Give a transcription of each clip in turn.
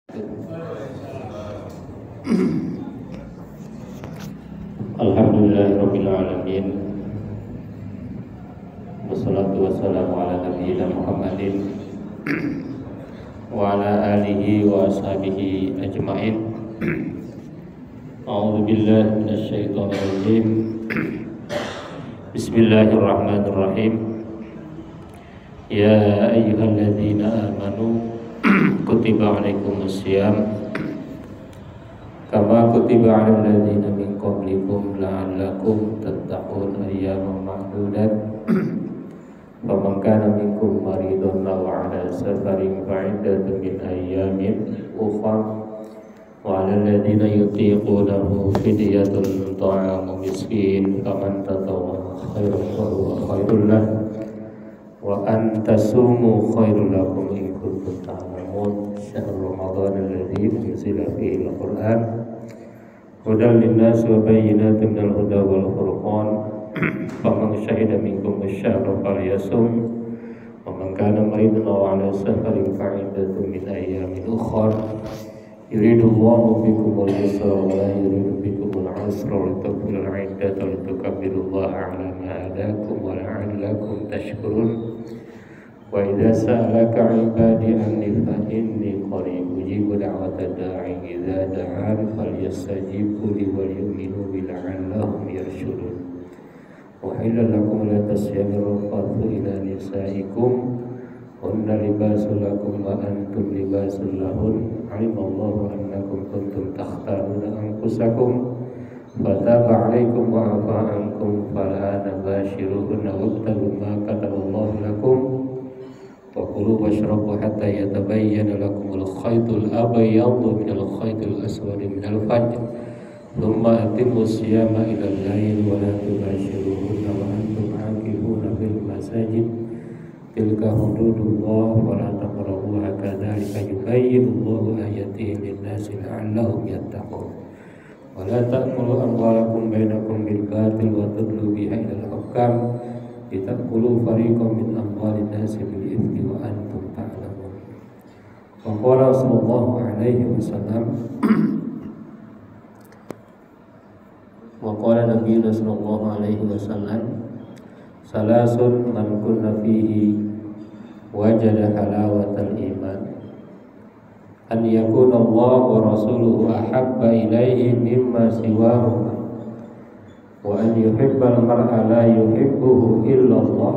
Alhamdulillahirabbil alamin. Wassalatu wassalamu ala nabiyyina Muhammadin wa ala alihi wa ashabihi ajmain. A'udzu billahi minasy syaithanir rajim. Bismillahirrahmanirrahim. Ya ayyuhalladzina amanu kutiba alaikumus syiyam kama kutiba 'alal ladzina min qablikum la'allakum tattaqun ayyaman ma'dudat. Faman kana minkum maridun aw 'ala safarin fa'iddatun min ayyamin ukhra wa 'alal ladzina yutiqunahu fidyatun ta'amu miskin faman tatawwa khairan fahuwa khairul lahu wa an tasumu khairul lakum in kuntum ta'lamun. Syahrul Ramadan alladzi unzila fihi al-Qur'an hudan lin-nas wa bayyinatin minal huda wal furqan. Faman syahida minkum asy-syahra falyasum wa man kana maridan aw 'ala safarin fa'iddatun min ayyamin ukhra. Yuridullahu bikumul yusra wa la yuridu bikumul 'usra wa litukmilul 'iddata wa litukabbirullaha 'ala ma hadakum wa la'allakum tashkurun. Wa idza sa'alaka 'ibadi anni fa inni qarib ujibu da'watad da'i idza da'an falyastajibu li wal yu'minu bi la'allahum yarshudun. Wa halal lakum la tasyabiru rafathu ila nisaikum hunna libasul lakum wa antum libasul lahun. 'Alimallahu annakum kuntum takhtanuna anfusakum fataba 'alaikum wa 'afa 'ankum fal'ana bashiruhunna wabtaghu ma kataballahu lakum wa kulu washrabu hatta yatabayyana lakumul khaytul abyadu minal khaytil aswadi minal fajr thumma atimmu siyama ilal lail wa la tubashiruhunna wa antum 'akifuna fil masajid tilka hududullah wa la taqrabuha kadzalika yubayyinullahu ayatihi lin-nasi la'allahum yattaqun. Wa la ta'kulu amwalakum bainakum bil batil wa tudlu biha ilal hukam litakulu fariqan min amwalin nasi bil ithmi wa antum ta'lamun. Wa qala sallallahu alaihi wasallam wa qala nabiyuna sallallahu alaihi wasallam salasun man kunna fihi wajada halawatal iman an yakuna Allah wa rasuluhu ahabba ilaihi mimma siwahuma wa an yuhibbal mar'a la yuhibbuhu illa Allah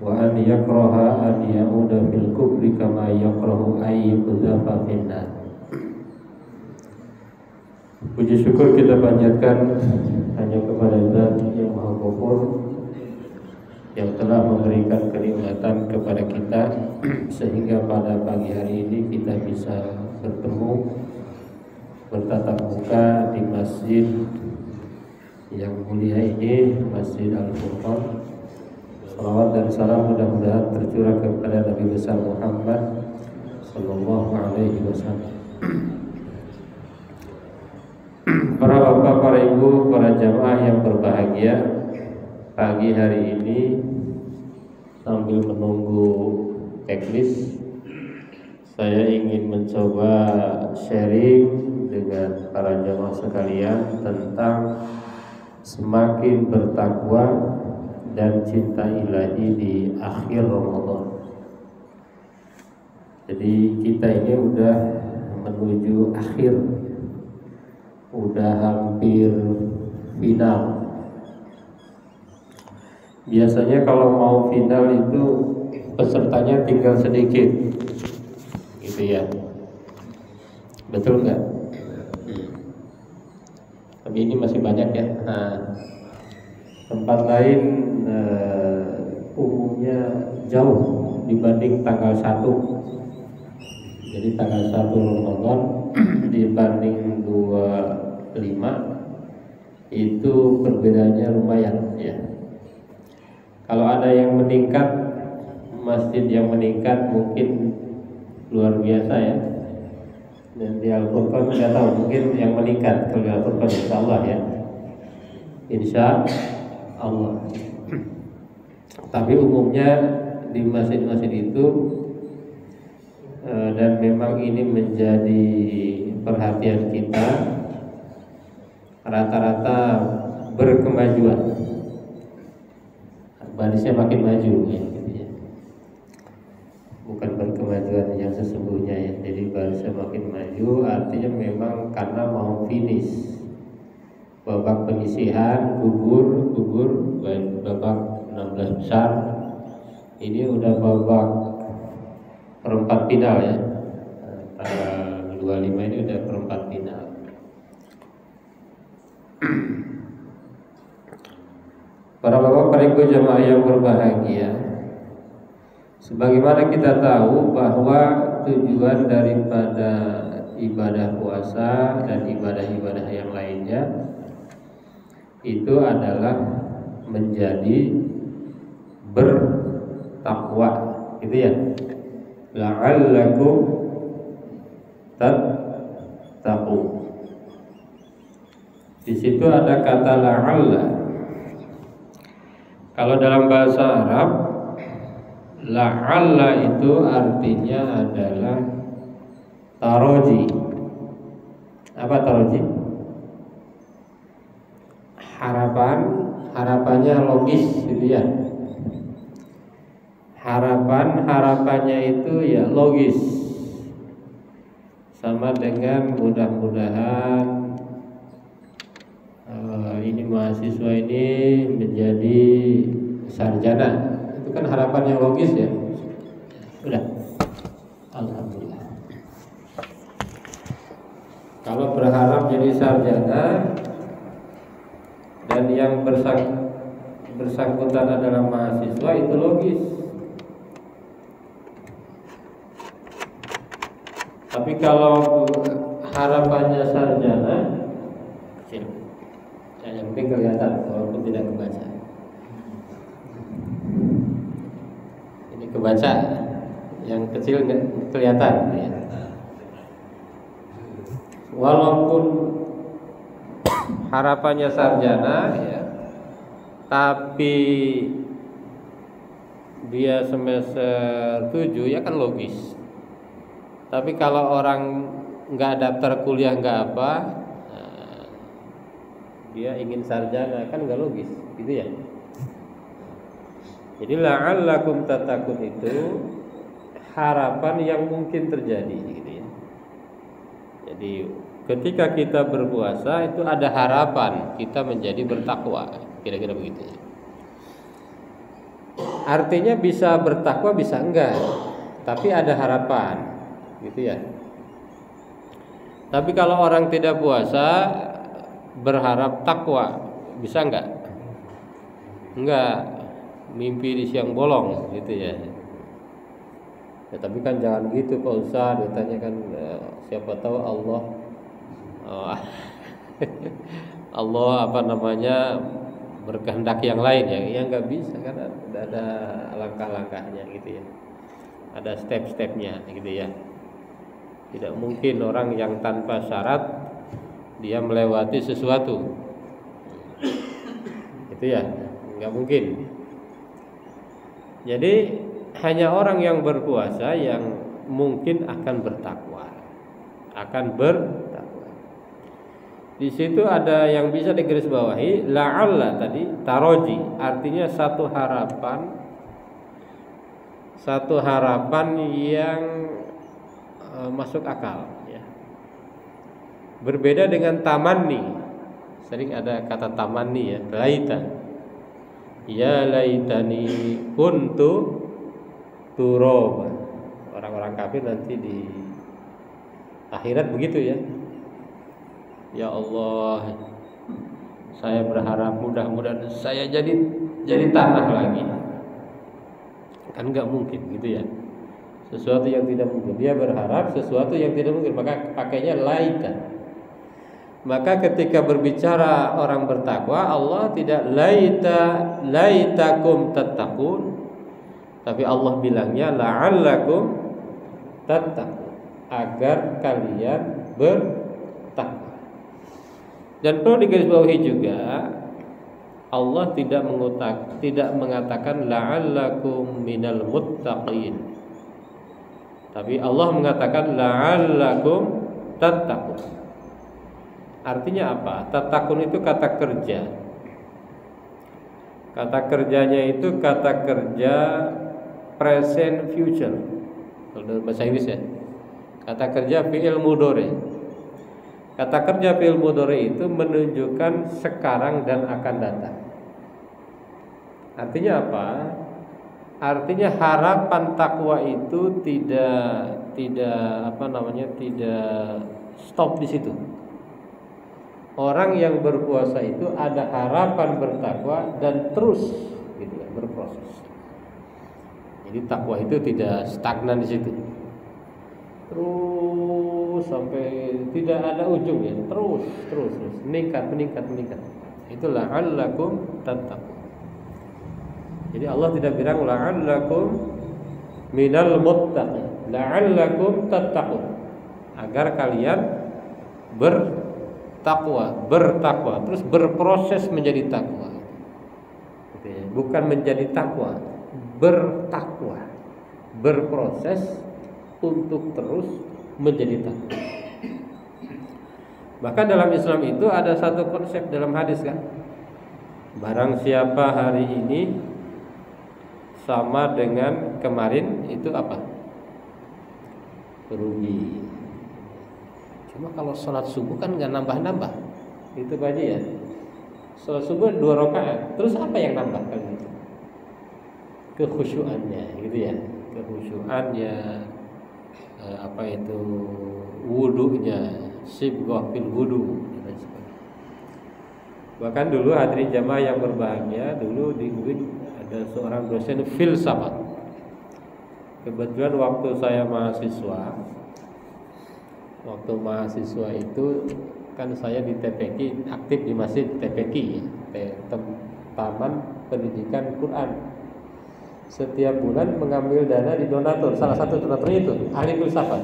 wa an yakraha an ya'uda fil kufri kama yakrahu ay yuqdhafa finnar. Puji syukur kita panjatkan hanya kepada Zat yang Maha Ghafur yang telah memberikan kenikmatan kepada kita sehingga pada pagi hari ini kita bisa bertemu bertatap muka di masjid yang mulia ini, Masjid Al-Furqan. Salawat dan salam mudah-mudahan tercurah kepada Nabi besar Muhammad sallallahu alaihi wasallam. Para bapak, para ibu, para jamaah yang berbahagia, pagi hari ini sambil menunggu teknis, saya ingin mencoba sharing dengan para jamaah sekalian tentang semakin bertakwa dan cinta ilahi di akhir Ramadan. Jadi kita ini udah menuju akhir, udah hampir final. Biasanya kalau mau final itu pesertanya tinggal sedikit, gitu ya. Betul nggak? Tapi ini masih banyak ya. Nah, tempat lain umumnya jauh dibanding tanggal 1. Jadi tanggal 1 Ramadan dibanding 25 itu perbedaannya lumayan ya. Kalau ada yang meningkat, masjid yang meningkat mungkin luar biasa ya. Dan di Al-Furqan saya tahu mungkin yang meningkat kalau di Al-Furqan insya Allah ya, insya Allah. Tapi umumnya di masjid-masjid itu dan memang ini menjadi perhatian kita, rata-rata berkemajuan, barisnya makin maju ya, gitu ya. Bukan berkemajuan yang sesungguhnya ya. Jadi barisnya makin maju artinya memang karena mau finish babak penyisihan, gugur babak 16 besar. Ini udah babak perempat final ya. Tanggal 25 ini udah perempat final. Para bapak, para ibu jamaah yang berbahagia, sebagaimana kita tahu bahwa tujuan daripada ibadah puasa dan ibadah-ibadah yang lainnya itu adalah menjadi bertakwa, gitu ya. La'allakum tattaqun. Di situ ada kata la'alla. Kalau dalam bahasa Arab, la'alla itu artinya adalah taroji. Apa taroji? Harapannya logis, gitu ya. Harapannya itu ya logis, sama dengan mudah-mudahan ini mahasiswa ini menjadi sarjana. Itu kan harapan yang logis ya. Udah, alhamdulillah. Kalau berharap jadi sarjana dan yang bersangkutan adalah mahasiswa, itu logis. Tapi kalau harapannya sarjana, kecil. Yang penting kelihatan walaupun tidak kebaca. Ini kebaca, yang kecil nggak kelihatan ya. Walaupun harapannya sarjana ya, tapi dia semester 7 ya kan logis. Tapi kalau orang nggak daftar kuliah nggak apa, dia ingin sarjana kan nggak logis, gitu ya. Jadi la'allakum tattaqun itu harapan yang mungkin terjadi, gitu ya. Jadi ketika kita berpuasa itu ada harapan kita menjadi bertakwa, kira-kira begitu ya. Artinya bisa bertakwa bisa enggak, tapi ada harapan, gitu ya. Tapi kalau orang tidak puasa berharap takwa, bisa enggak? Enggak, mimpi di siang bolong, gitu ya. Ya tapi kan jangan gitu Pak Ustaz, ditanya kan siapa tahu Allah Allah apa namanya berkehendak yang lain ya. Ya enggak bisa kan ada langkah-langkahnya, gitu ya. Ada step-stepnya, gitu ya. Tidak mungkin orang yang tanpa syarat dia melewati sesuatu, itu ya, nggak mungkin. Jadi hanya orang yang berpuasa yang mungkin akan bertakwa. Di situ ada yang bisa digarisbawahi, la'alla tadi taroji, artinya satu harapan yang masuk akal ya. Berbeda dengan tamanni. Sering ada kata tamanni ya, laita. Ya laitani kuntu turaba. Orang-orang kafir nanti di akhirat begitu ya. Ya Allah, saya berharap mudah-mudahan saya jadi tanah lagi. Kan enggak mungkin, gitu ya. Sesuatu yang tidak mungkin. Dia berharap sesuatu yang tidak mungkin, maka pakainya laita. Maka ketika berbicara orang bertakwa, Allah tidak laitakum tattaqun, tapi Allah bilangnya la'allakum tattaqun, agar kalian bertakwa. Dan perlu digarisbawahi juga, Allah tidak mengatakan la'allakum minal muttaqin, Tapi Allah mengatakan la'allakum tattaqun. Artinya apa? Tattaqun itu kata kerja. Kata kerjanya itu kata kerja present future. Kalau dalam bahasa Inggris ya. Kata kerja fi'il mudhari. Kata kerja fi'il mudhari itu menunjukkan sekarang dan akan datang. Artinya apa? Artinya harapan takwa itu tidak stop di situ. Orang yang berpuasa itu ada harapan bertakwa dan terus gitu ya, berproses. Jadi takwa itu tidak stagnan di situ. Terus sampai tidak ada ujungnya, terus meningkat. Itulah la'allakum tattaqun. Jadi Allah tidak bilang la'allakum minal muttaqin, la'allakum tattaqun, agar kalian bertakwa, terus berproses menjadi takwa. Bukan menjadi takwa, bertakwa, berproses untuk terus menjadi takwa. Bahkan dalam Islam itu ada satu konsep dalam hadis kan, barang siapa hari ini sama dengan kemarin itu apa? Rugi. Cuma kalau sholat subuh kan nggak nambah-nambah, itu aja ya. Sholat subuh 2 rakaat, terus apa yang nambah kali itu? Kekhusyuannya, gitu ya. Kekhusyuannya, wudunya, sibghah fil wudu. Bahkan dulu hadirin jamaah yang berbahagia, dulu di UIN ada seorang dosen filsafat. Kebetulan waktu saya mahasiswa itu kan saya di TPQ, aktif di masjid TPQ, Taman Pendidikan Quran. Setiap bulan mengambil dana di donatur. Salah satu donaturnya itu ahli filsafat.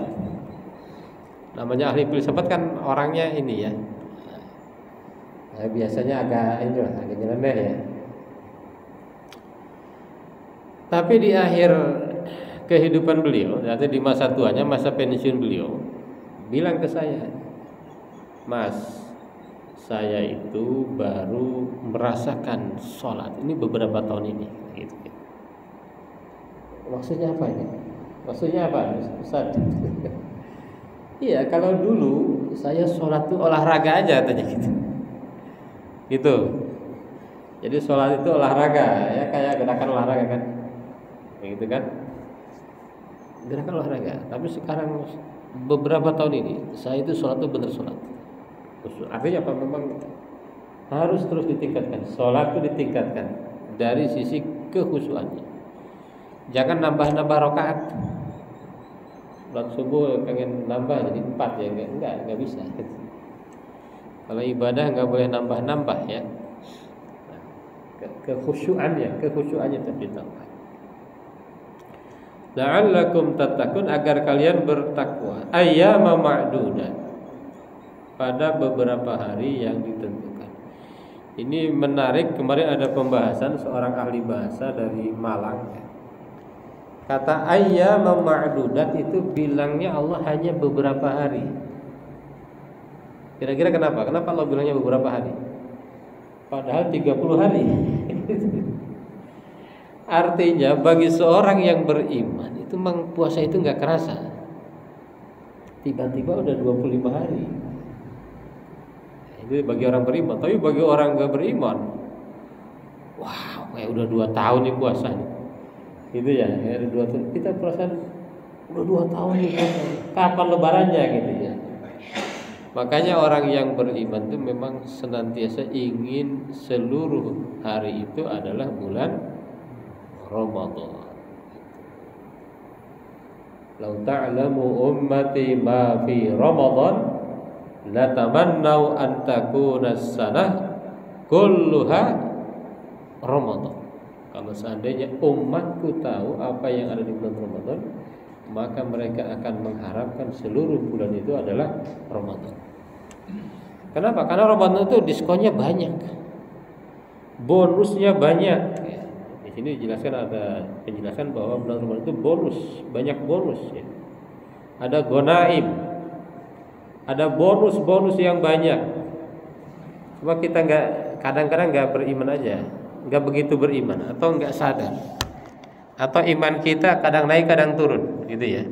Namanya ahli filsafat kan orangnya ini ya. Biasanya agak nyeleneh ya. Tapi di akhir kehidupan beliau, yaitu di masa tuanya, masa pensiun beliau, bilang ke saya, Mas, saya itu baru merasakan sholat ini beberapa tahun ini. Gitu. Maksudnya apa ini? Maksudnya apa, Ustaz? Iya, kalau dulu saya sholat itu olahraga aja, tanya gitu. Gitu. Jadi sholat itu olahraga, ya kayak gerakan olahraga kan? Gitu kan, gerakan olahraga. Tapi sekarang beberapa tahun ini saya itu sholat itu benar sholat. Artinya apa? Memang harus terus ditingkatkan. Sholat itu ditingkatkan dari sisi kekhusyuannya. Jangan nambah-nambah rakaat. Sholat subuh pengen nambah jadi 4 ya, enggak bisa. Kalau ibadah enggak boleh nambah-nambah ya. Kekhusyuannya tetap ditambah. La'allakum tattaqun, agar kalian bertakwa. Ayyama ma'dudat, pada beberapa hari yang ditentukan. Ini menarik, kemarin ada pembahasan seorang ahli bahasa dari Malang. Kata ayyama ma'dudat itu bilangnya Allah hanya beberapa hari. Kira-kira kenapa? Kenapa Allah bilangnya beberapa hari? Padahal 30 hari. Artinya bagi seorang yang beriman itu memang puasa itu nggak kerasa. Tiba-tiba udah 25 hari. Itu bagi orang beriman. Tapi bagi orang nggak beriman, wow, kayak udah 2 tahun nih puasa nih. Gitu ya, kayak 2 tahun. Kita puasa udah 2 tahun nih. Kapan lebarannya gitu ya. Makanya orang yang beriman itu memang senantiasa ingin seluruh hari itu adalah bulan Ramadan. Lau ta'lamu ummati ma fi Ramadan la tamannau an takuna as-sanah kulluha Ramadan. Kalau seandainya umatku tahu apa yang ada di bulan Ramadan, maka mereka akan mengharapkan seluruh bulan itu adalah Ramadan. Kenapa? Karena Ramadan itu diskonnya banyak, bonusnya banyak. Di sini dijelaskan, ada penjelasan bahwa bulan Ramadan itu bonus, banyak bonus ya. ada gonaim, ada bonus-bonus yang banyak. Cuma kita kadang-kadang nggak beriman aja, nggak begitu beriman atau nggak sadar, atau iman kita kadang naik kadang turun, gitu ya.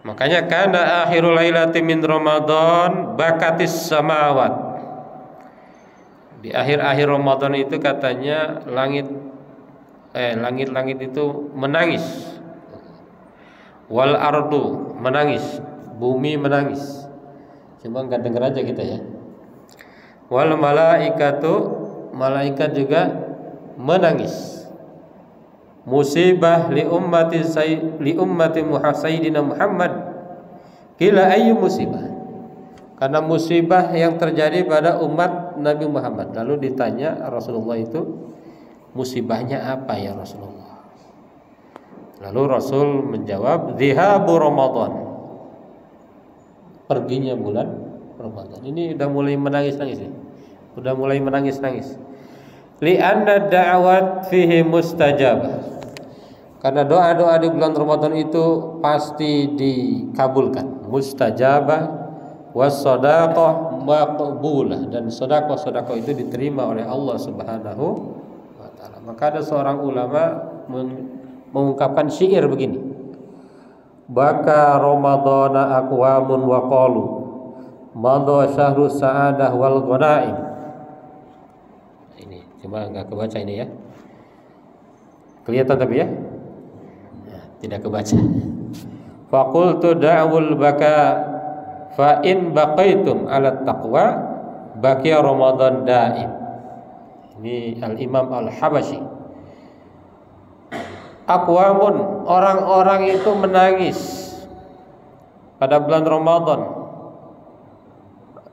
Makanya kana akhirul lailati min Ramadan bakatis samawat. Di akhir-akhir Ramadan itu katanya langit-langit itu menangis. Wal ardu menangis, bumi menangis. Cuma enggak dengar aja kita ya. Wal malaikatu, malaikat juga menangis. Musibah li ummati Sayyidina Muhammad. Kila ayyu musibah? Karena musibah yang terjadi pada umat Nabi Muhammad. Lalu ditanya Rasulullah itu, musibahnya apa ya Rasulullah? Lalu Rasul menjawab, Dhihabu Ramadan, perginya bulan Ramadan. Ini udah mulai menangis-nangis nih. Udah mulai menangis-nangis. Li'anna da'wat fihi mustajabah. Karena doa-doa di bulan Ramadan itu pasti dikabulkan. Mustajabah was-shadaqah maqbulah, dan sedekah-sedekah itu diterima oleh Allah Subhanahu wa taala. Maka ada seorang ulama mengungkapkan syair begini. Baka Ramadana aqwamun wa qalu madha syahru sa'adah wal ghanaim. Ini cuma enggak kebaca ini ya. Kelihatan tapi ya? Tidak kebaca. Faqultu da'wul baka fa in baqaitum 'ala taqwa baqiya Ramadan daim. Ini Al-Imam Al-Habasyi. Aqwamun, orang-orang itu menangis pada bulan Ramadan.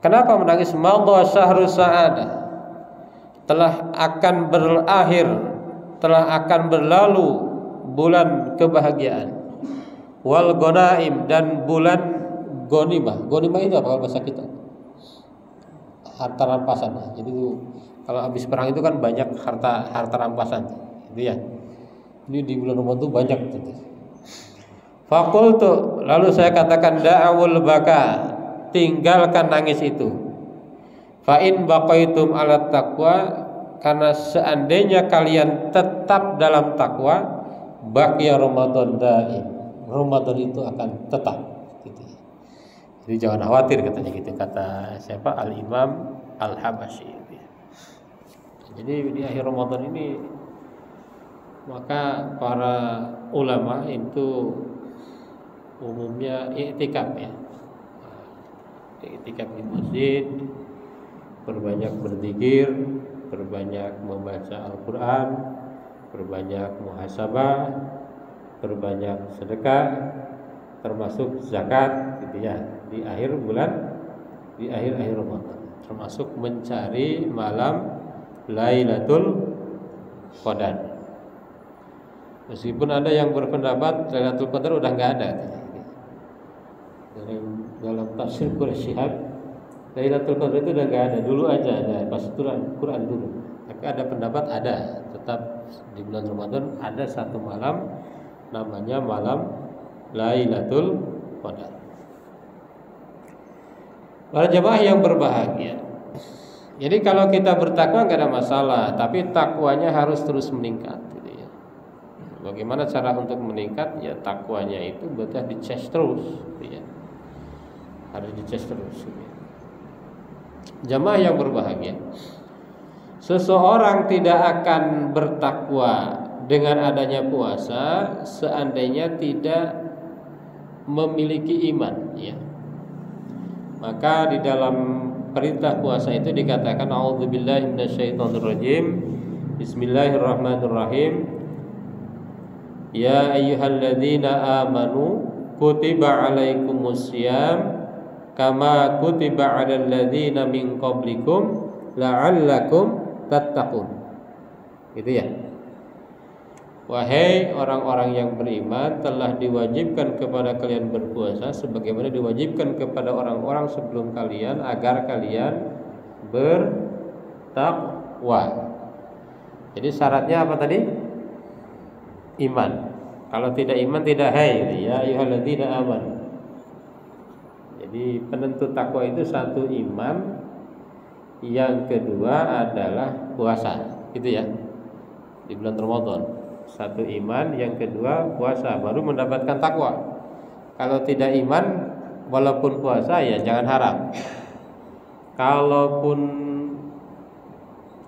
Kenapa menangis? Madha syahru sa'adah, telah akan berakhir, telah akan berlalu bulan kebahagiaan. Wal ghanaim, dan bulan ghanimah. Ghanimah itu apa bahasa kita? Harta rampasan. Jadi kalau habis perang itu kan banyak harta rampasan. Itu ya. Ini di bulan Ramadan itu banyak gitu. Faqultu, lalu saya katakan da'awul baka, tinggalkan nangis itu. Fa in baqaitum 'ala taqwa, karena seandainya kalian tetap dalam takwa, baqiya Ramadan daim, Ramadan itu akan tetap gitu. Jadi jangan khawatir katanya gitu, kata siapa? Al-Imam Al-Habasyi. Jadi di akhir Ramadan ini maka para ulama itu umumnya i'tikaf ya. I'tikaf di masjid, berbanyak berzikir, berbanyak membaca Al-Qur'an, berbanyak muhasabah, berbanyak sedekah, termasuk zakat gitu ya, di akhir Ramadan, termasuk mencari malam Lailatul Qadar. Meskipun ada yang berpendapat Lailatul Qadar udah nggak ada. Dalam tafsir Quraisy Shihab, Lailatul Qadar itu udah nggak ada. Dulu aja ada pas turun Quran dulu. Tapi ada pendapat ada, tetap di bulan Ramadan ada satu malam namanya malam Lailatul Qadar. Para jemaah yang berbahagia, jadi kalau kita bertakwa nggak ada masalah, tapi takwanya harus terus meningkat. Bagaimana cara untuk meningkat? Ya takwanya itu betul dicas terus, ya. Harus dicas terus. Ya. Jamaah yang berbahagia, seseorang tidak akan bertakwa dengan adanya puasa seandainya tidak memiliki iman, ya. Maka di dalam perintah puasa itu dikatakan a'udzubillahi minasyaitonirrajim. Bismillahirrahmanirrahim. Ya ayyuhalladzina amanu kutiba alaikumussyam kama kutiba 'alal ladzina min qablikum la'allakum tattaqun. Gitu ya. Wahai orang-orang yang beriman, telah diwajibkan kepada kalian berpuasa sebagaimana diwajibkan kepada orang-orang sebelum kalian agar kalian bertakwa. Jadi syaratnya apa tadi? Iman. Kalau tidak iman tidak hai. Ya ayyuhalladzina amanu. Jadi penentu takwa itu satu iman, yang kedua adalah puasa, gitu ya. Di bulan Ramadan. Satu iman, yang kedua puasa, baru mendapatkan takwa. Kalau tidak iman walaupun puasa ya jangan harap.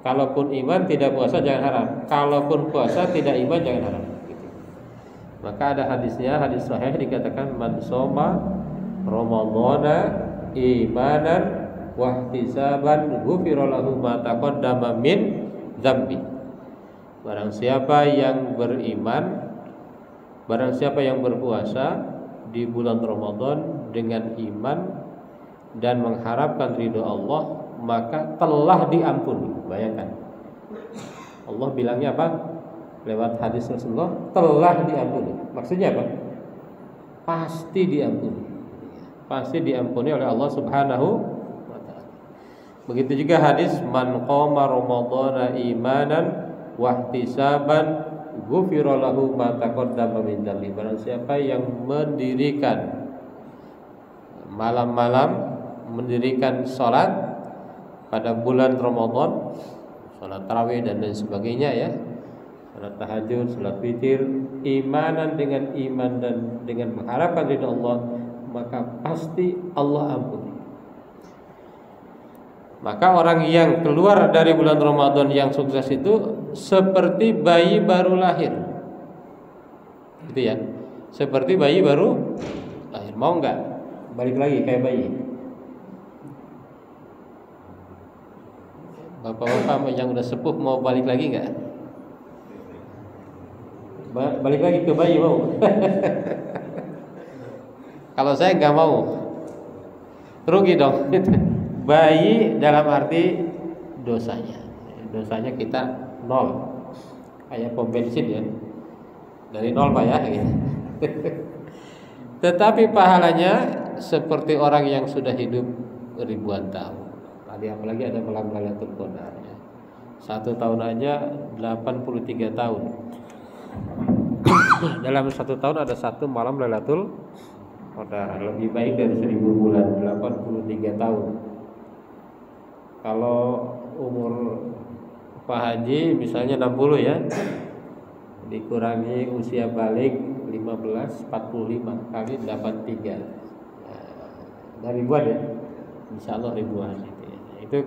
Kalaupun iman tidak puasa jangan harap. Kalaupun puasa tidak iman jangan harap. Gitu. Maka ada hadisnya, hadis sahih dikatakan man shoma ramadhana imanan wahtisaban ghufira lahu ma taqaddama min dzambi. Barang siapa yang beriman, barang siapa yang berpuasa di bulan Ramadan dengan iman dan mengharapkan ridho Allah, maka telah diampuni. Bayangkan, Allah bilangnya apa? Lewat hadis Rasulullah, telah diampuni. Maksudnya apa? Pasti diampuni. Pasti diampuni oleh Allah Subhanahu wa ta'ala. Begitu juga hadis man qama ramadhana imanan wahtisaban ghufira lahu ma taqaddama min dzambi. Barang siapa yang mendirikan malam-malam, mendirikan salat pada bulan Ramadan, salat tarawih dan lain sebagainya ya, salat tahajud, salat witir, imanan dengan iman dan dengan mengharapkan ridha Allah, maka pasti Allah ampuni. Maka orang yang keluar dari bulan Ramadan yang sukses itu seperti bayi baru lahir, gitu ya, seperti bayi baru lahir. Mau nggak balik lagi kayak bayi? Bapak-bapak yang udah sepuh mau balik lagi nggak? Balik lagi ke bayi mau? Kalau saya nggak mau, rugi dong. Bayi dalam arti dosanya kita nol, kayak pom bensin ya, dari nol pak ya. Gitu. Tetapi pahalanya seperti orang yang sudah hidup ribuan tahun. Tadi apalagi ada malam Lailatul Qadar ya. 1 tahun aja 83 tahun. Dalam 1 tahun ada 1 malam Lailatul Qadar. Lebih baik dari 1000 bulan, 83 tahun. Kalau umur Pak Haji misalnya 60 ya, dikurangi usia balik 15, 45 kali 83 ya, ribuan ya, insya Allah ribuan gitu ya. Itu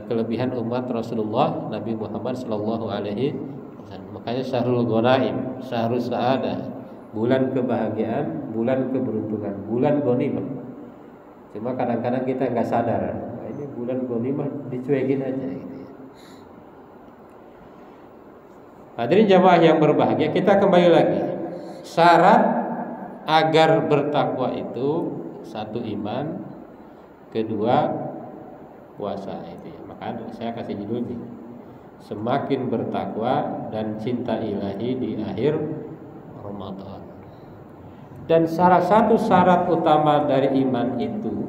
kelebihan umat Rasulullah Nabi Muhammad Sallallahu Alaihi Wasallam. Makanya syahrul ghanaim, syahrul sa'adah, bulan kebahagiaan, bulan keberuntungan, bulan ghanimah. Cuma kadang-kadang kita nggak sadar, nah, ini bulan ghanimah dicuekin aja gitu ya. Hadirin jamaah yang berbahagia, kita kembali lagi. Syarat agar bertakwa itu 1 iman, kedua puasa itu ya. Maka saya kasih judul nih, semakin bertakwa dan cinta ilahi di akhir Ramadan. Dan salah satu syarat utama dari iman itu,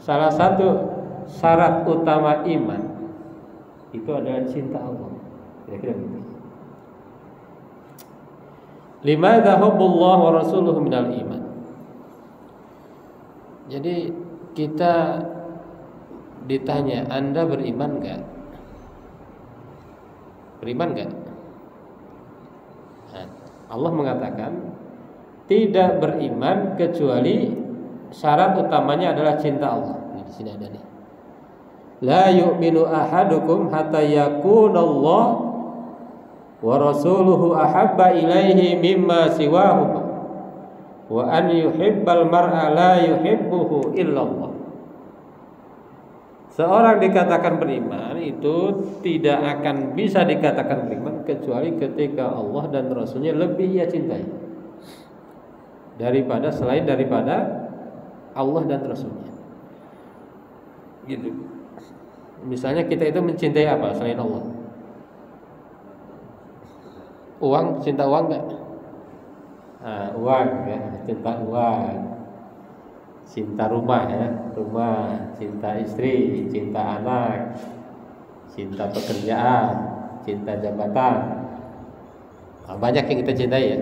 salah satu syarat utama iman itu adalah cinta Allah. Kira-kira begitu. Limadza hubbullah wa rasuluhu minal iman. Jadi kita ditanya, Anda beriman enggak? Beriman enggak? Nah, Allah mengatakan tidak beriman kecuali syarat utamanya adalah cinta Allah. Di sini ada nih. La yu'minu ahadukum hatta yakunallah wa rasuluhu ahabba ilaihi mimma siwahuma wa an yuhibbal mar'a la yuhibbuhu illallah. Seorang dikatakan beriman itu tidak akan bisa dikatakan beriman kecuali ketika Allah dan Rasulnya lebih ia cintai daripada selain daripada Allah dan Rasulnya. Gitu. Misalnya kita itu mencintai apa selain Allah? Uang, cinta uang enggak? Nah, uang ya, cinta uang. Cinta rumah ya, rumah, cinta istri, cinta anak, cinta pekerjaan, cinta jabatan. Banyak yang kita cintai ya.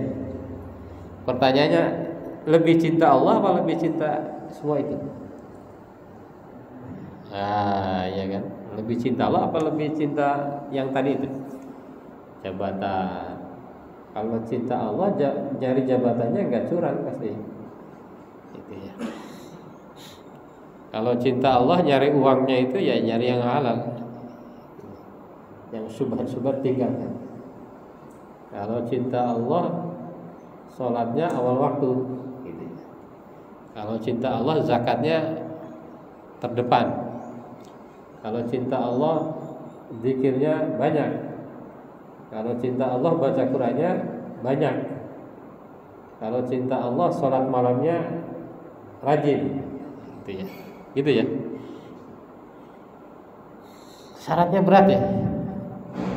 Pertanyaannya, lebih cinta Allah apa lebih cinta semua itu? Ya kan? Lebih cinta Allah apa lebih cinta yang tadi itu? Jabatan. Kalau cinta Allah nyari jabatannya nggak curang pasti. Gitu ya. Kalau cinta Allah nyari uangnya itu ya nyari yang halal. Yang subhat-subhat tinggalkan. Kalau cinta Allah sholatnya awal waktu gitu ya. Kalau cinta Allah zakatnya terdepan. Kalau cinta Allah zikirnya banyak. Kalau cinta Allah baca Qur'annya banyak. Kalau cinta Allah sholat malamnya rajin. Gitu ya. Gitu ya. Syaratnya berat ya.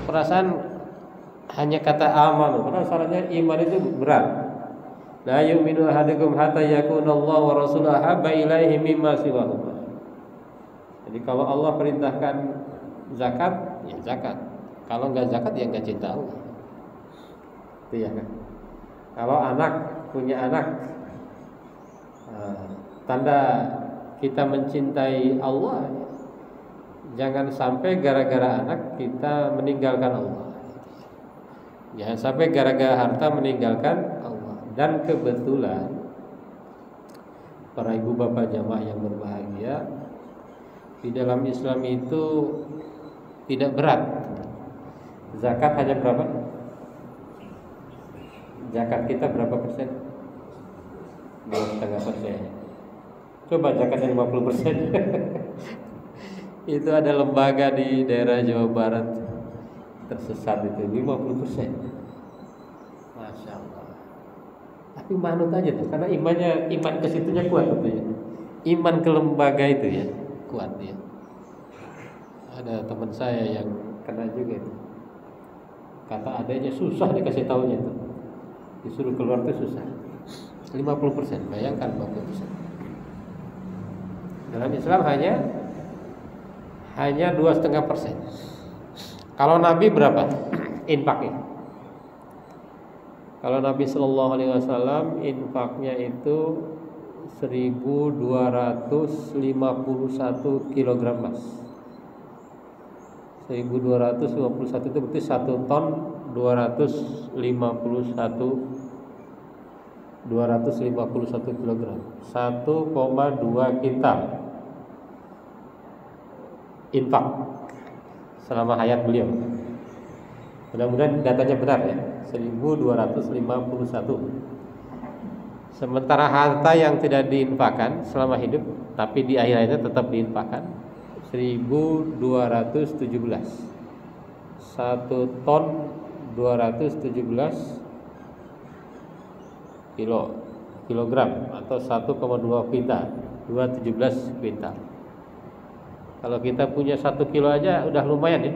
Perasaan hanya kata aman, karena syaratnya iman itu berat. La yu'minu ahadukum hatta yakuna Allah wa rasuluhu habba ilaihi mimma siwahuma. Jadi kalau Allah perintahkan zakat, ya zakat. Kalau enggak zakat ya enggak cinta Allah. Itu ya kan. Kalau anak punya anak, tanda kita mencintai Allah, jangan sampai gara-gara anak kita meninggalkan Allah. Jangan sampai gara-gara harta meninggalkan Allah. Dan kebetulan para ibu bapak jamaah yang berbahagia, di dalam Islam itu tidak berat. Zakat hanya berapa? Zakat kita berapa persen? 2,5%. Coba zakatnya 50%. Itu ada lembaga di daerah Jawa Barat tersesat itu 50%. Masya Allah. Tapi manut aja tuh, karena iman ke situnya kuat tuh ya. Iman ke lembaga itu ya kuat ya. Ada teman saya yang kena juga itu. Kata adanya susah dikasih tahunya itu. Disuruh keluar itu susah. 50%, bayangkan 50%. Dalam Islam hanya 2,5%. Kalau Nabi berapa infaknya? Kalau Nabi Shallallahu Alaihi Wasallam infaknya itu 1.251 kilogram emas. 1.251 itu berarti 1 ton 251 kilogram. 1,2 kintal infak selama hayat beliau. Mudah-mudahan datanya benar ya. 1.251. Sementara harta yang tidak diinfakkan selama hidup tapi di akhir hayatnya tetap diinfakkan 1.217. 1 ton 217 kilogram atau 1,2 kuintal. 217 kuintal. Kalau kita punya 1 kilo aja udah lumayan ya.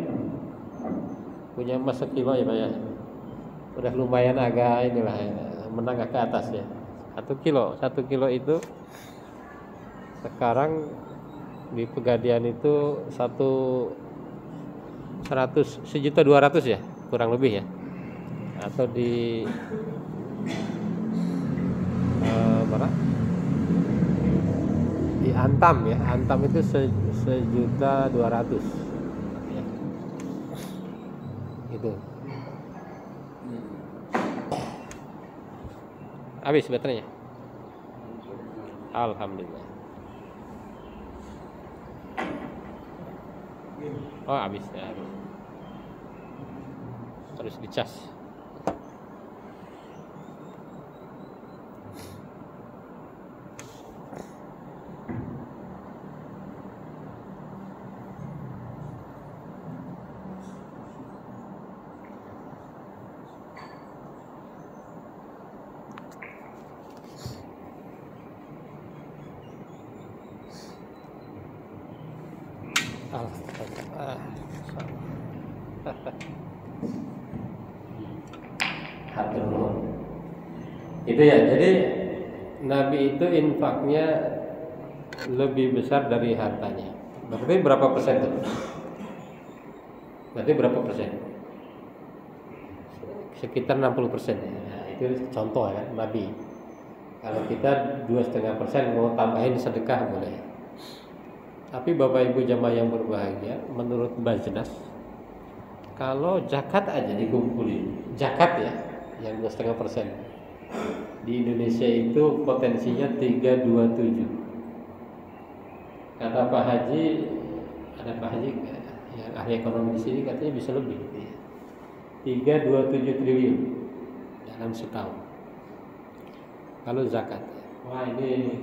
Punya emas 1 kilo ya Pak ya. Udah lumayan agak inilah menengah ke atas ya. 1 kilo itu sekarang di Pegadaian itu 1.200.000 ya, kurang lebih ya. Atau di mana? Di Antam ya. Antam itu 1.200.000 ya. Itu. Habis baterainya? Alhamdulillah. Oh habis ya. Harus dicas. Itu ya, jadi Nabi itu infaknya lebih besar dari hartanya. Berarti berapa persen tuh? Berarti berapa persen? sekitar 60%. Nah, itu contoh ya Nabi. Kalau kita 2,5% mau tambahin sedekah boleh. Tapi Bapak Ibu jamaah yang berbahagia, menurut Bajnas, kalau zakat aja dikumpulin, zakat ya, yang 2,5%. Di Indonesia itu potensinya 327. Kata Pak Haji, ada Pak Haji yang ahli ekonomi di sini katanya bisa lebih. 327 triliun dalam setahun. Kalau zakat, wah ini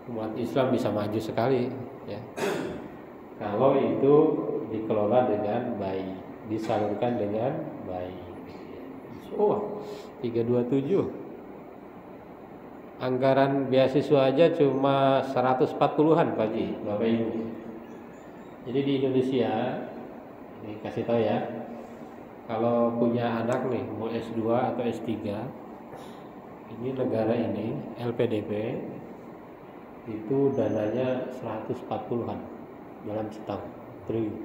umat Islam bisa maju sekali ya. Kalau itu dikelola dengan baik, disalurkan dengan baik. Oh, 327. Anggaran beasiswa aja cuma 140-an Pak Haji, Bapak Ibu. Jadi di Indonesia, ini kasih tahu ya, kalau punya anak nih mau S2 atau S3, ini negara ini LPDP itu dananya 140-an dalam setahun triliun.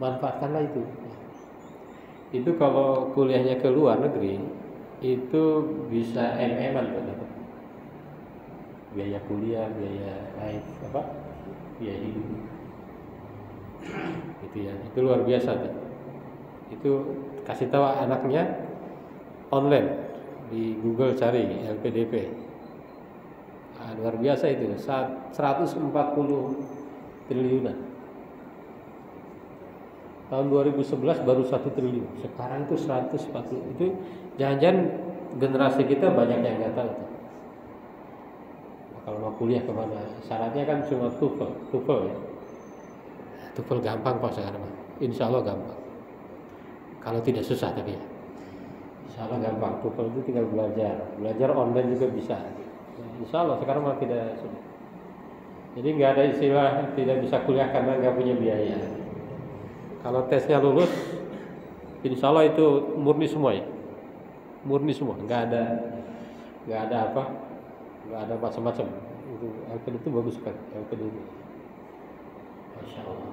Manfaatkanlah itu. Itu kalau kuliahnya ke luar negeri itu bisa MM-an Pak. Biaya kuliah, biaya biaya hidup. Gitu ya. Itu luar biasa tuh. Itu kasih tahu anaknya online. Di Google cari LPDP. Nah, luar biasa itu 140 triliunan. Tahun 2011 baru 1 triliun. Sekarang itu 140. Itu jangan-jangan generasi kita banyak yang nggak tahu tuh. Nah, kalau mau kuliah kemana? Syaratnya kan cuma TOEFL ya. TOEFL gampang Pak sekarang. Insya Allah gampang. Kalau tidak susah tapi ya. Insya Allah gampang. TOEFL itu tinggal belajar online juga bisa. Insya Allah sekarang malah tidak sudah. Jadi nggak ada istilah tidak bisa kuliah karena nggak punya biaya. Kalau tesnya lulus, insya Allah itu murni semua ya, murni semua. Nggak ada macam-macam. Itu LPD itu bagus kan, LPD itu. Masya Allah.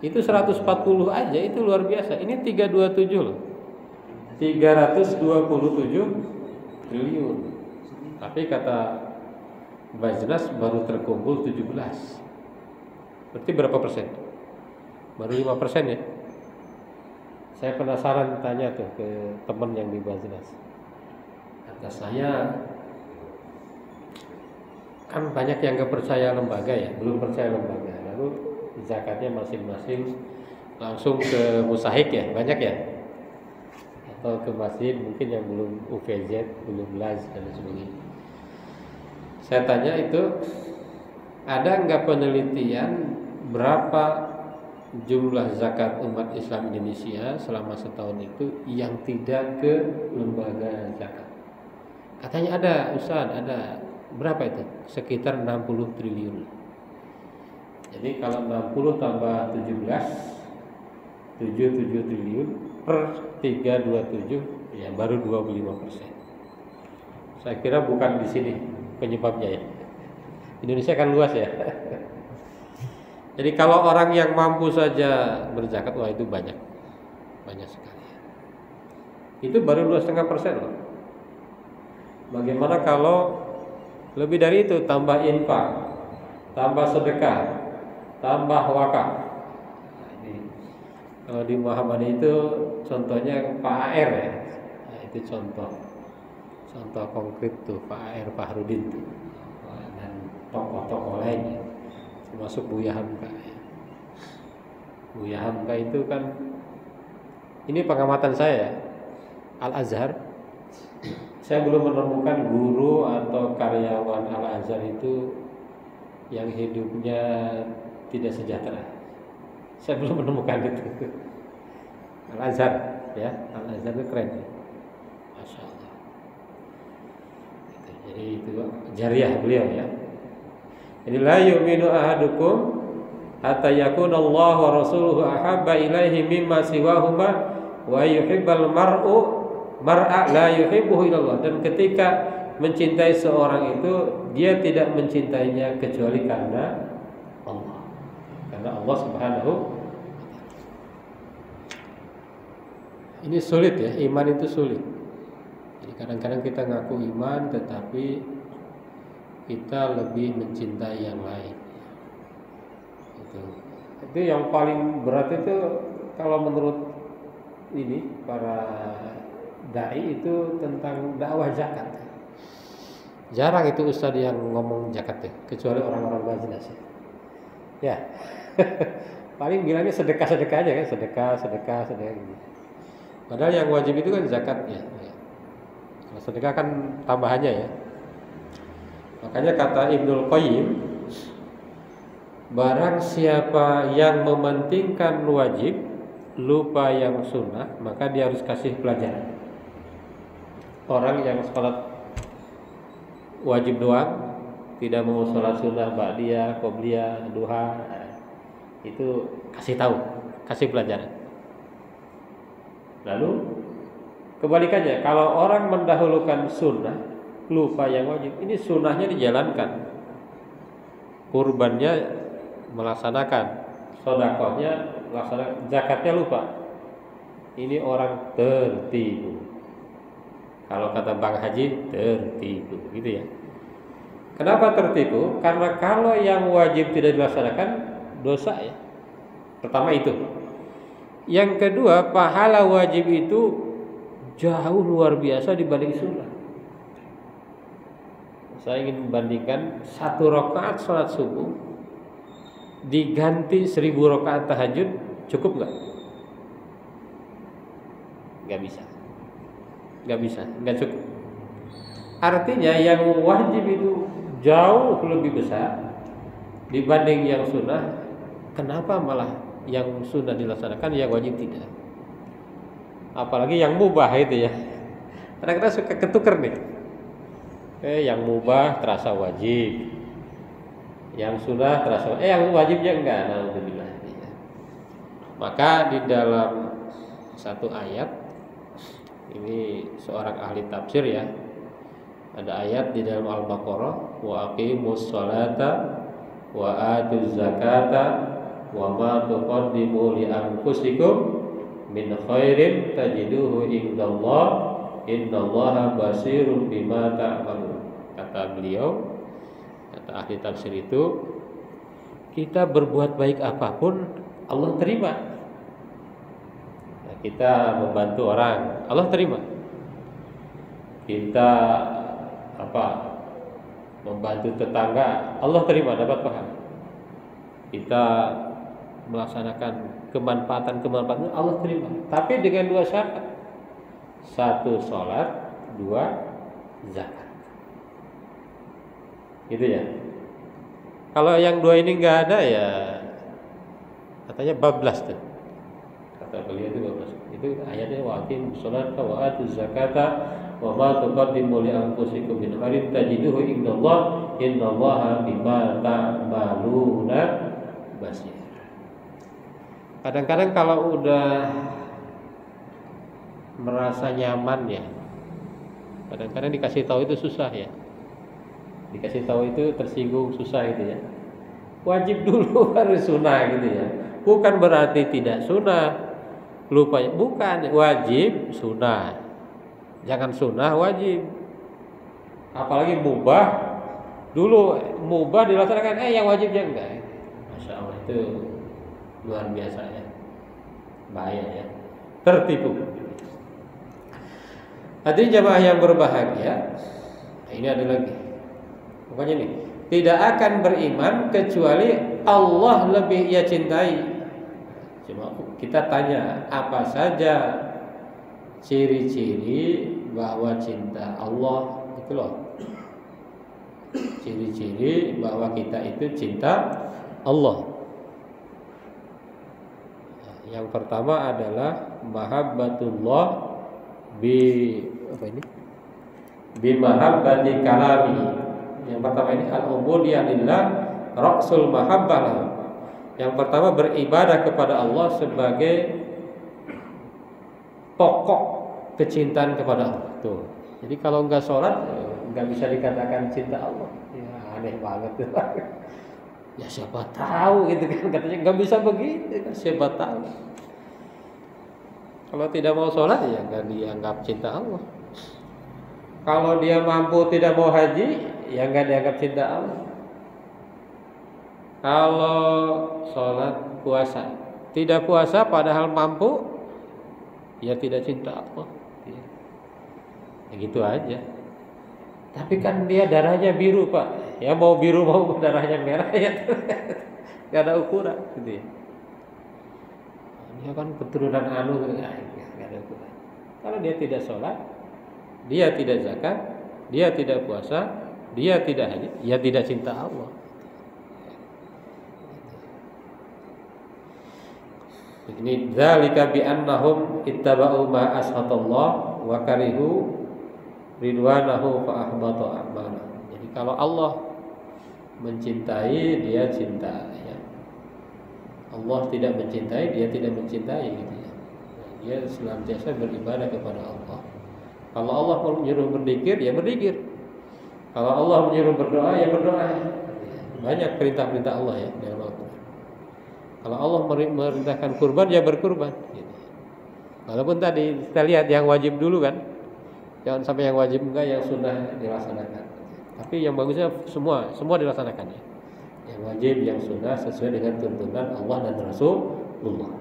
Itu 140 aja itu luar biasa. Ini 327 loh. 327 triliun. Tapi kata Bajnas baru terkumpul 17. Berarti berapa persen? Baru 5% ya. Saya penasaran tanya tuh ke teman yang di Bajnas. Kata saya, kan banyak yang gak percaya lembaga ya, belum percaya lembaga. Lalu zakatnya masing-masing langsung ke musahik ya, banyak ya. Atau ke masjid mungkin yang belum UVZ, belum LAZ dan sebagainya. Saya tanya itu, ada nggak penelitian berapa jumlah zakat umat Islam Indonesia selama setahun itu yang tidak ke lembaga zakat? Katanya ada, Ustaz, ada. Berapa itu? Sekitar 60 triliun. Jadi kalau 60 tambah 17, 77 triliun per 327 ya baru 25%. Saya kira bukan di sini penyebabnya ya. Indonesia kan luas ya. Jadi kalau orang yang mampu saja berzakat, wah itu banyak sekali. Itu baru 2,5% loh. Bagaimana kalau lebih dari itu, tambah infak, tambah sedekah, tambah wakaf. Kalau di Muhammadiyah itu contohnya Pak AR ya. Nah, itu contoh konkret tuh Pak AR Fahrudin tuh. Dan tokoh-tokoh lainnya termasuk Buya Hamka. Buya Hamka itu kan, ini pengamatan saya Al-Azhar. Saya belum menemukan guru atau karyawan Al-Azhar itu yang hidupnya tidak sejahtera. Saya belum menemukan itu. Al-Azhar ya, Al-Azhar itu keren ya. Masya Allah. Jadi itu jariah beliau ya. Jadi la yu'minu ahadukum hatta yakuna Allah wa rasuluhu ahabba ilaihi mimma siwahuma wa yuhibbal mar'a la yuhibbuhu illallah. Dan ketika mencintai seorang itu, dia tidak mencintainya kecuali karena Allah. Karena Allah Subhanahu. Ini sulit ya, iman itu sulit. Jadi kadang-kadang kita ngaku iman tetapi kita lebih mencintai yang lain. Itu yang paling berat itu kalau menurut ini para dai itu tentang dakwah zakat. Jarang itu ustadz yang ngomong zakat ya, kecuali orang-orang Bajnas ya. Paling bilangnya sedekah-sedekah aja kan, sedekah gitu. Padahal yang wajib itu kan zakatnya. Kalau sedekah kan tambahannya ya. Makanya kata Ibnul Qayyim, barang siapa yang mementingkan wajib, lupa yang sunnah, maka dia harus kasih pelajaran. Orang yang sholat wajib doang, tidak mau sholat sunnah, ba'diyah, qobliyah, duha, itu kasih tahu, kasih pelajaran. Lalu kebalikannya, kalau orang mendahulukan sunnah, lupa yang wajib, ini sunnahnya dijalankan, kurbannya melaksanakan, sedekahnya melaksanakan, zakatnya lupa. Ini orang tertipu. Kalau kata Bang Haji, tertipu, gitu ya. Kenapa tertipu? Karena kalau yang wajib tidak dilaksanakan, dosa ya. Pertama itu. Yang kedua, pahala wajib itu jauh luar biasa dibanding sunnah. Saya ingin membandingkan 1 rakaat sholat subuh diganti 1000 rakaat tahajud, cukup nggak? Nggak bisa, nggak cukup. Artinya yang wajib itu jauh lebih besar dibanding yang sunnah. Kenapa malah yang sunnah dilaksanakan, yang wajib tidak? Apalagi yang mubah itu ya. Karena kita suka ketuker nih. Yang mubah terasa wajib, yang sunnah terasa yang wajibnya enggak. Alhamdulillah. Maka di dalam satu ayat, ini seorang ahli tafsir ya, ada ayat di dalam Al-Baqarah, wa aqimus sholata wa atuz zakata wa ma tuqaddimu li anfusikum min khairin tajiduhu indallah innallaha basirun bima ta'malun. Kata beliau, kata ahli tafsir itu, kita berbuat baik apapun Allah terima. Nah, kita membantu orang, Allah terima. Kita membantu tetangga, Allah terima, dapat pahala. Kita melaksanakan kemanfaatan Allah terima. Tapi dengan 2 syarat. 1 sholat, 2 zakat. Gitu ya. Kalau yang 2 ini nggak ada ya, katanya bablas tuh. Kata beliau itu bablas. Itu ayatnya wa aqimus sholata wa atuz zakata wa ma tuqaddimu li anfusikum min khairin tajiduhu indallah innallaha bima ta'maluna basir. Kadang-kadang kalau udah merasa nyaman ya, kadang-kadang dikasih tahu itu susah ya. Dikasih tahu itu tersinggung, susah gitu ya. Wajib dulu baru sunnah gitu ya. Bukan berarti tidak sunnah, lupa ya. Bukan, wajib sunnah. Jangan sunnah wajib. Apalagi mubah, dulu mubah dilaksanakan, yang wajibnya enggak. Masya Allah, itu luar biasa ya. Bahaya ya. Tertipu. Hadirin jamaah yang berbahagia, ini ada lagi. Pokoknya nih, tidak akan beriman kecuali Allah lebih ia cintai. Cuma kita tanya, apa saja ciri-ciri bahwa cinta Allah itu loh. Ciri-ciri bahwa kita itu cinta Allah. Yang pertama adalah mahabbatullah bi mahabbati kalami. Yang pertama ini al-ubudiyah lillah ra'sul mahabbah. Yang pertama beribadah kepada Allah sebagai pokok kecintaan kepada Allah. Tuh. Jadi kalau enggak sholat enggak bisa dikatakan cinta Allah. Ya aneh banget tuh. Ya siapa tahu gitu kan, katanya enggak bisa begitu kan, siapa tahu. Kalau tidak mau sholat ya nggak dianggap cinta Allah. Kalau dia mampu tidak mau haji ya nggak dianggap cinta Allah. Kalau sholat puasa tidak puasa padahal mampu ya tidak cinta Allah. Ya gitu aja. Tapi kan dia darahnya biru Pak. Ya mau biru mau darahnya merah ya nggak ada ukuran gitu ya. Dia kan keturunan anu nggak ada ukuran. Kalau dia tidak sholat, dia tidak zakat, dia tidak puasa, dia tidak haji, ya tidak cinta Allah. Ini dzalika bi annahum ittaba'u ma ashatallah wa karihu ridwanahu fa ahbata a'malahum. Jadi kalau Allah mencintai, dia cinta ya. Allah tidak mencintai, dia tidak mencintai gitu ya. Dia senantiasa beribadah kepada Allah. Kalau Allah menyuruh berzikir, ya berzikir. Kalau Allah menyuruh berdoa, ya berdoa. Banyak perintah-perintah Allah ya dalam Al-Quran. Kalau Allah memerintahkan kurban, ya berkurban. Gitu. Walaupun tadi kita lihat yang wajib dulu kan, jangan sampai yang wajib enggak, yang sunnah dilaksanakan. Tapi yang bagusnya semua dilaksanakan ya. Yang wajib, yang sunnah sesuai dengan tuntunan Allah dan Rasulullah.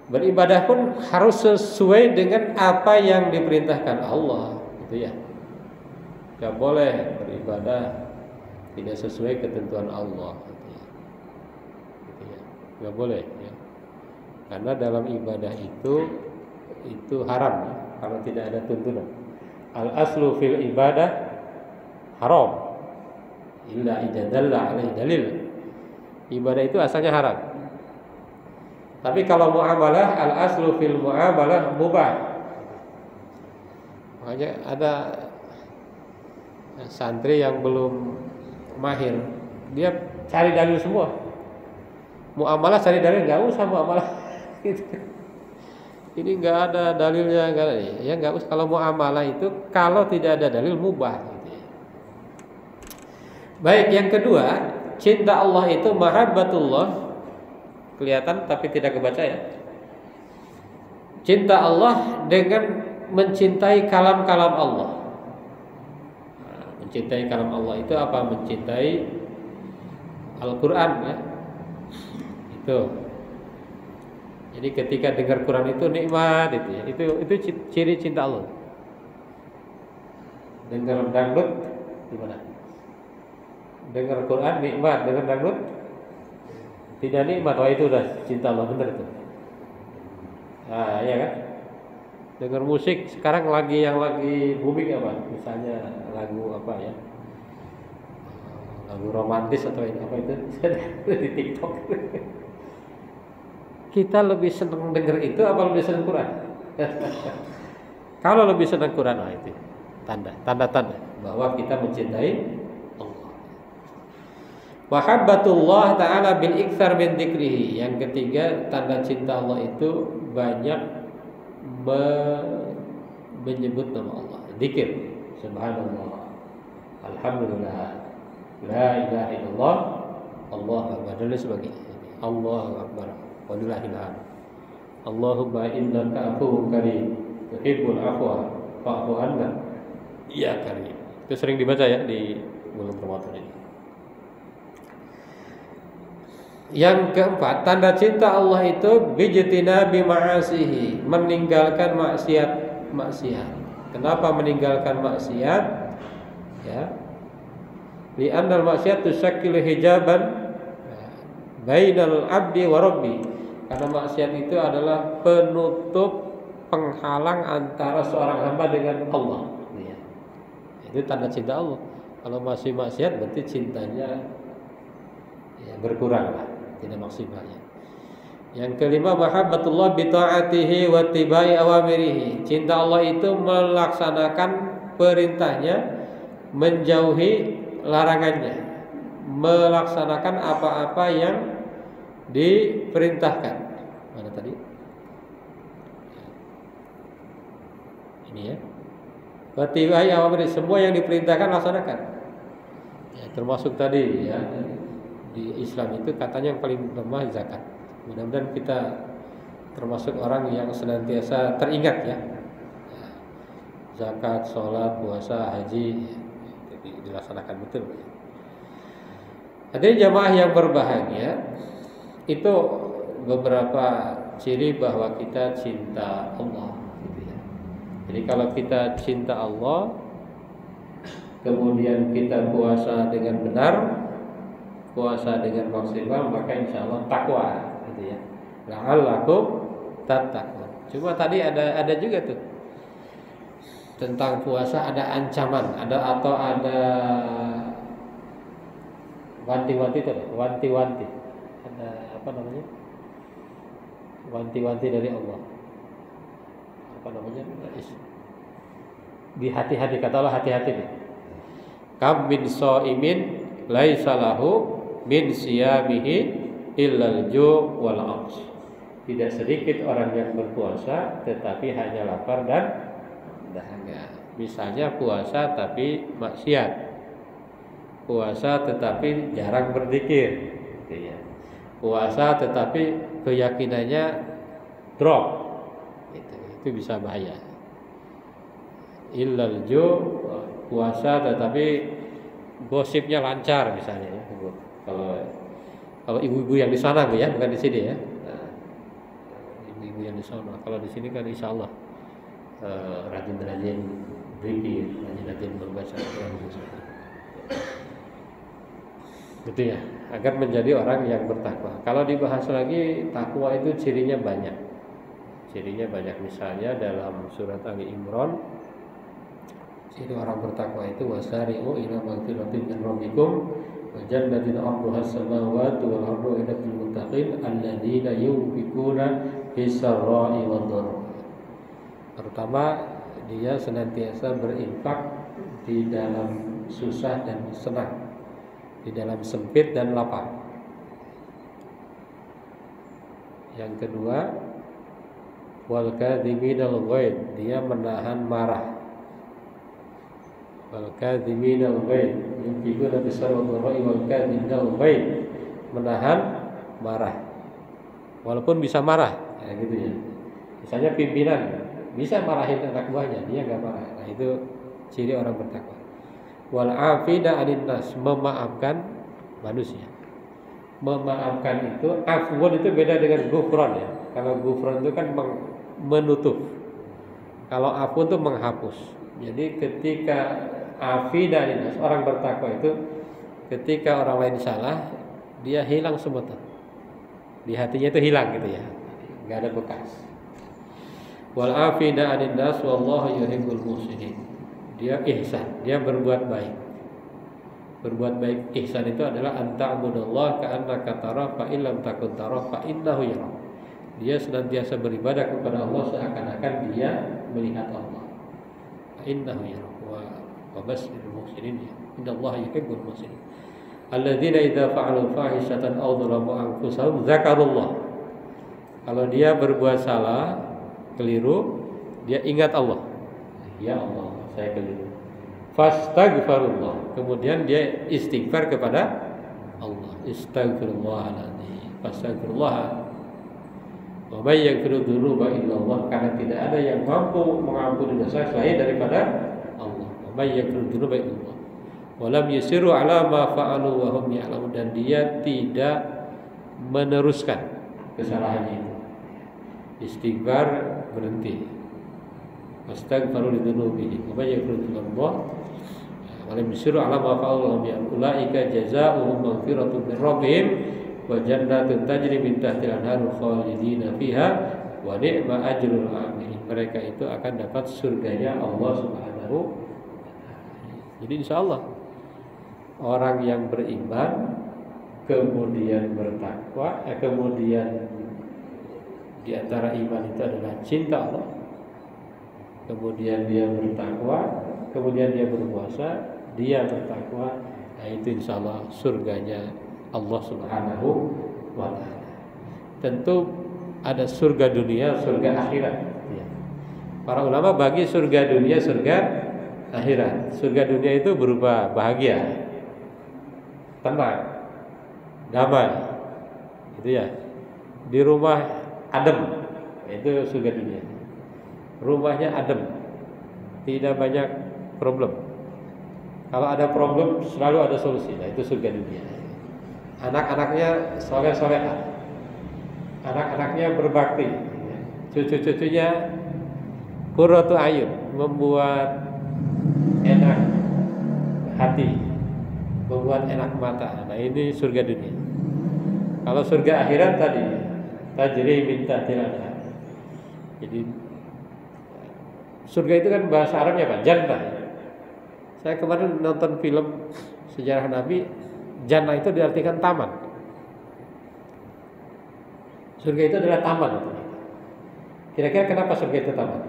Beribadah pun harus sesuai dengan apa yang diperintahkan Allah, gitu ya. Gak boleh beribadah tidak sesuai ketentuan Allah, gitu ya. Gak boleh ya. Karena dalam ibadah itu haram ya, kalau tidak ada tuntunan. Al aslu fil ibadah haram illa idza dalla alaihi dalil. Ibadah itu asalnya haram. Tapi kalau muamalah al aslu fil muamalah mubah. Makanya ada santri yang belum mahir, dia cari dalil semua. Muamalah cari dalil, enggak usah muamalah. Ini enggak ada dalilnya, enggak ada. Ya enggak usah. Kalau muamalah itu kalau tidak ada dalil mubah. Baik, yang kedua, cinta Allah itu mahabbatullah. Kelihatan tapi tidak kebaca ya. Cinta Allah dengan mencintai kalam-kalam Allah. Mencintai kalam Allah itu apa? Mencintai Al-Quran ya. Itu. Jadi ketika dengar Quran itu nikmat itu ya. Itu ciri cinta Allah. Dengar dangdut gimana? Dengar Quran nikmat, dengar dangdut tidak nikmat. Wah itu udah cinta Allah benar itu. Nah, ya kan? Dengar musik sekarang yang lagi booming apa? Misalnya lagu apa ya? Lagu romantis atau apa itu di TikTok. Kita lebih senang dengar itu apa lebih senang Quran? Kalau lebih senang Quran, nah itu tanda bahwa kita mencintai Wahabbatullah ta'ala bil iktsar min dzikrihi. Yang ketiga, tanda cinta Allah itu banyak menyebut nama Allah. Zikir. Subhanallah. Alhamdulillah. La ilaha illallah. Allahu akbar. Dan sebagainya. Allahu akbar. Walillahil hamd. Allahumma innaka afuwwun karim. Tuhibbul afwa fa'fu anna. Ya karim. Itu sering dibaca ya di bulan Ramadan ini. Yang keempat, tanda cinta Allah itu bijtina bima'asihi, meninggalkan maksiat. Kenapa meninggalkan maksiat? Ya. Li'annal maksiat tusakkilu hijaban bainal abdi wa rabbi. Karena maksiat itu adalah penutup penghalang antara seorang hamba dengan Allah. Ya. Itu tanda cinta Allah. Kalau masih maksiat berarti cintanya ya, berkurang lah. Tidak maksimalnya. Yang kelima, mahabbatullah bi ta'atihi wa tibai awamirihi. Cinta Allah itu melaksanakan perintahnya, menjauhi larangannya, melaksanakan apa-apa yang diperintahkan. Mana tadi? Ini ya. Wa tibai awamirihi, semua yang diperintahkan laksanakan. Ya, termasuk tadi ya. Di Islam itu katanya yang paling lemah zakat. Mudah-mudahan kita termasuk orang yang senantiasa teringat ya. Zakat, sholat, puasa, haji dilaksanakan betul. Hadirin jamaah yang berbahagia, itu beberapa ciri bahwa kita cinta Allah gitu ya. Jadi kalau kita cinta Allah, kemudian kita puasa dengan benar, puasa dengan maksimal, maka insya Allah takwa gitu ya. La'allakum tattaqun. Cuma tadi ada juga tuh tentang puasa, ada ancaman, ada wanti-wanti itu, wanti-wanti. Ada apa namanya? Wanti-wanti dari Allah. Apa namanya? Di hati-hati, kata Allah hati-hati nih. Kam min shaimin laisa lahu min siyamihi illal ju' wal 'aths. Tidak sedikit orang yang berpuasa tetapi hanya lapar dan dahaga. Misalnya puasa tapi maksiat, puasa tetapi jarang berzikir, gitu ya. Puasa tetapi keyakinannya drop, itu bisa bahaya. Illal ju', puasa tetapi gosipnya lancar misalnya ya. Kalau ibu-ibu yang di sana Bu ya, bukan di sini ya. Ibu-ibu yang di sana. Kalau di sini kan insya Allah rajin-rajin berzikir, rajin-rajin membaca Al-Quran gitu ya, agar menjadi orang yang bertakwa. Kalau dibahas lagi, takwa itu cirinya banyak. Cirinya banyak, misalnya dalam surat Ali Imran, ciri orang bertakwa itu wasari'u ila magfiratin min rabbikum wa jannatin 'arduha as-samawati wal ardu uiddat lil muttaqin alladzina yunfiquna fis-sarra'i wad-dharra. Pertama, dia senantiasa berinfak di dalam susah dan senang, di dalam sempit dan lapang. Yang kedua, wal kadhiminal ghaid, dia menahan marah. Wal kadhiminal ghaid, yunfiquna bis-sarra'i wal kadhiminal ghaid, menahan marah. Walaupun bisa marah, ya gitu ya. Misalnya pimpinan bisa marahin anak buahnya, dia enggak marah. Nah, itu ciri orang bertakwa. Wal afina 'anil nas, memaafkan manusia. Memaafkan itu, afwan itu beda dengan gufran ya. Kalau gufran itu kan menutup. Kalau afwan itu menghapus. Jadi ketika afina 'anil nas, orang bertakwa itu ketika orang lain salah, dia hilang semua tuh. Di hatinya itu hilang gitu ya. Enggak ada bekas. Wal afina 'anil nas wallahu yuhibbul muhsinin. Dia ihsan, dia berbuat baik. Berbuat baik, ihsan itu adalah anta'budallaha ka'annaka tara fa illam takun tara fa innahu yara. Dia senantiasa beribadah kepada Allah seakan-akan dia melihat Allah. Fa innahu yara wa basyiril muhsinin. Innallaha yuhibbul muhsinin. Alladzina idza fa'alu fahishatan aw dzalamu anfusahum dzakarullah. Kalau dia berbuat salah, keliru, dia ingat Allah. Ya Allah, saya keliru. Fastaghfirullah. Kemudian dia istighfar kepada Allah. Astaghfirullahaladzim. Fastaghfirullah. Wa may yaghfiru dzunuba illallah, karena tidak ada yang mampu mengampuni dosa selain daripada Allah. Wa may yaghfiru dzunuba illallah. Wa lam yusiru ala ma fa'alu wa hum ya'lamun, dan dia tidak meneruskan kesalahannya itu. Istighfar, berhenti. Astaghfiru lidzunubihim wa may yaghfiru dzunubah wa lam yusiru ala ma fa'alu ulaika jazaohum maghfiratun min rabbihim wa jannatun tajri min tahtiha al-anharu khalidina fiha wa ni'ma ajrul 'amilin. Mereka itu akan dapat surganya Allah Subhanahu wa taala. Jadi insyaallah orang yang beriman kemudian bertakwa, kemudian di antara iman itu adalah cinta Allah, kemudian dia bertakwa, kemudian dia berpuasa, dia bertakwa, nah itu insyaallah surganya Allah Subhanahu wa taala. Tentu ada surga dunia, surga akhirat. Para ulama bagi surga dunia, surga akhirat. Surga dunia itu berupa bahagia, tenang, damai, gitu ya. Di rumah adem, itu surga dunia. Rumahnya adem, tidak banyak problem. Kalau ada problem selalu ada solusi. Nah, itu surga dunia. Anak-anaknya soleh-solehah, anak-anaknya berbakti, cucu-cucunya qurratu ayun, membuat enak hati, membuat enak mata. Nah, ini surga dunia. Kalau surga akhirat tadi tajri min tahtil anhar. Jadi surga itu kan bahasa Arabnya apa? Jannah. Saya kemarin nonton film sejarah Nabi, jannah itu diartikan taman. Surga itu adalah taman. Kira-kira kenapa surga itu taman?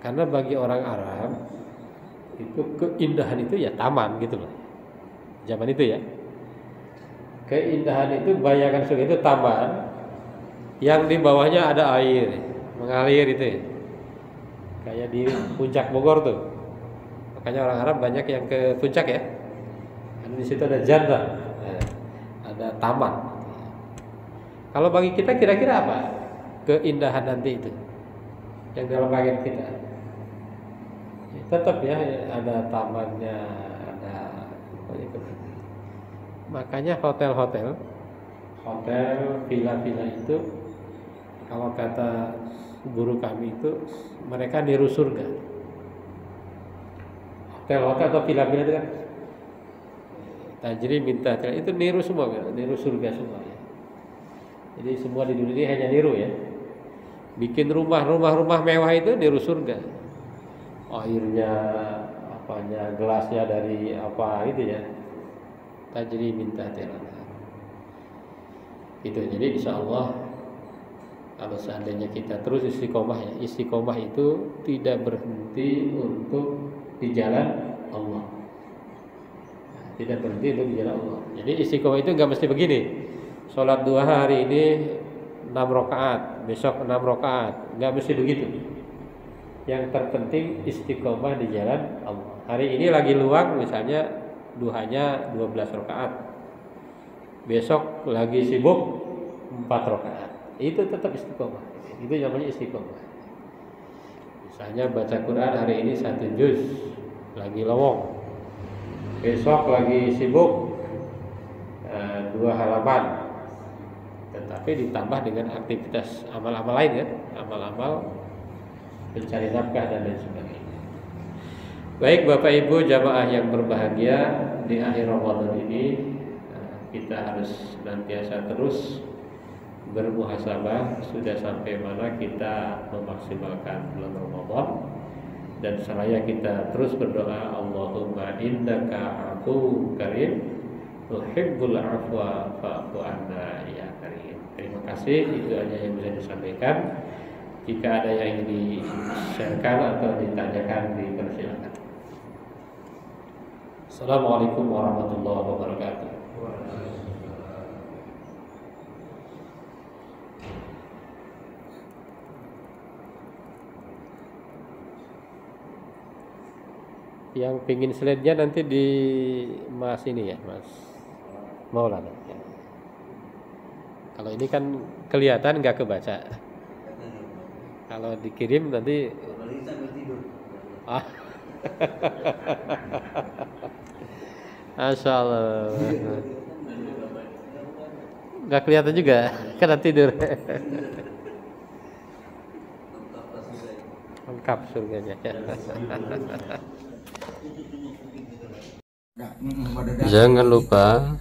Karena bagi orang Arab itu keindahan itu ya taman gitu loh. Zaman itu ya. Keindahan itu, bayangkan surga itu taman yang di bawahnya ada air mengalir itu ya. Kayak di puncak Bogor tuh. Makanya orang Arab banyak yang ke puncak ya. Karena di situ ada jannah, ada taman. Kalau bagi kita kira-kira apa keindahan nanti itu yang dalam bagian kita? Ya, tetap ya ada tamannya, ada itu. Makanya hotel, villa-villa itu kalau kata guru kami itu mereka niru surga. Hotel atau villa-villa itu kan tajri minta itu niru semua kan? Niru surga semua ya. Jadi semua di dunia ini hanya niru ya. Bikin rumah mewah itu niru surga. Airnya, apanya, gelasnya dari apa itu ya. Tajri minta itu. Jadi insya Allah kalau seandainya kita terus istiqomah ya, istiqomah itu tidak berhenti untuk di jalan Allah. Tidak berhenti untuk di jalan Allah. Jadi istiqomah itu nggak mesti begini. Sholat duha hari ini 6 rakaat, besok 6 rakaat, nggak mesti begitu. Yang terpenting istiqomah di jalan Allah. Hari ini lagi luang misalnya duhanya 12 rakaat, besok lagi sibuk 4 rakaat, itu tetap istiqomah. Itu namanya istiqomah. Misalnya baca Quran hari ini 1 juz, lagi lowong, besok lagi sibuk 2 halaman, tetapi ditambah dengan aktivitas amal-amal lain kan, amal-amal mencari nafkah dan lain sebagainya. Baik Bapak Ibu jamaah yang berbahagia, di akhir Ramadan ini kita harus senantiasa terus bermuhasabah sudah sampai mana kita memaksimalkan bulan Ramadan, dan seraya kita terus berdoa, Allahumma innaka afuwwun karim tuhibbul afwa fa'fu anna ya karim. Terima kasih, itu aja yang bisa disampaikan. Jika ada yang ingin di-sharekan atau ditanyakan, dipersilakan. Assalamualaikum warahmatullahi wabarakatuh. Yang pingin slide-nya nanti di Mas ini ya, Mas Maulana. Ya. Kalau ini kan kelihatan nggak kebaca. Kalau dikirim nanti. Ah. Masya Allah. Nggak kelihatan juga, karena tidur. Lengkap surganya. Jangan lupa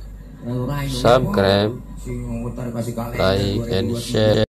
subscribe, like, and share.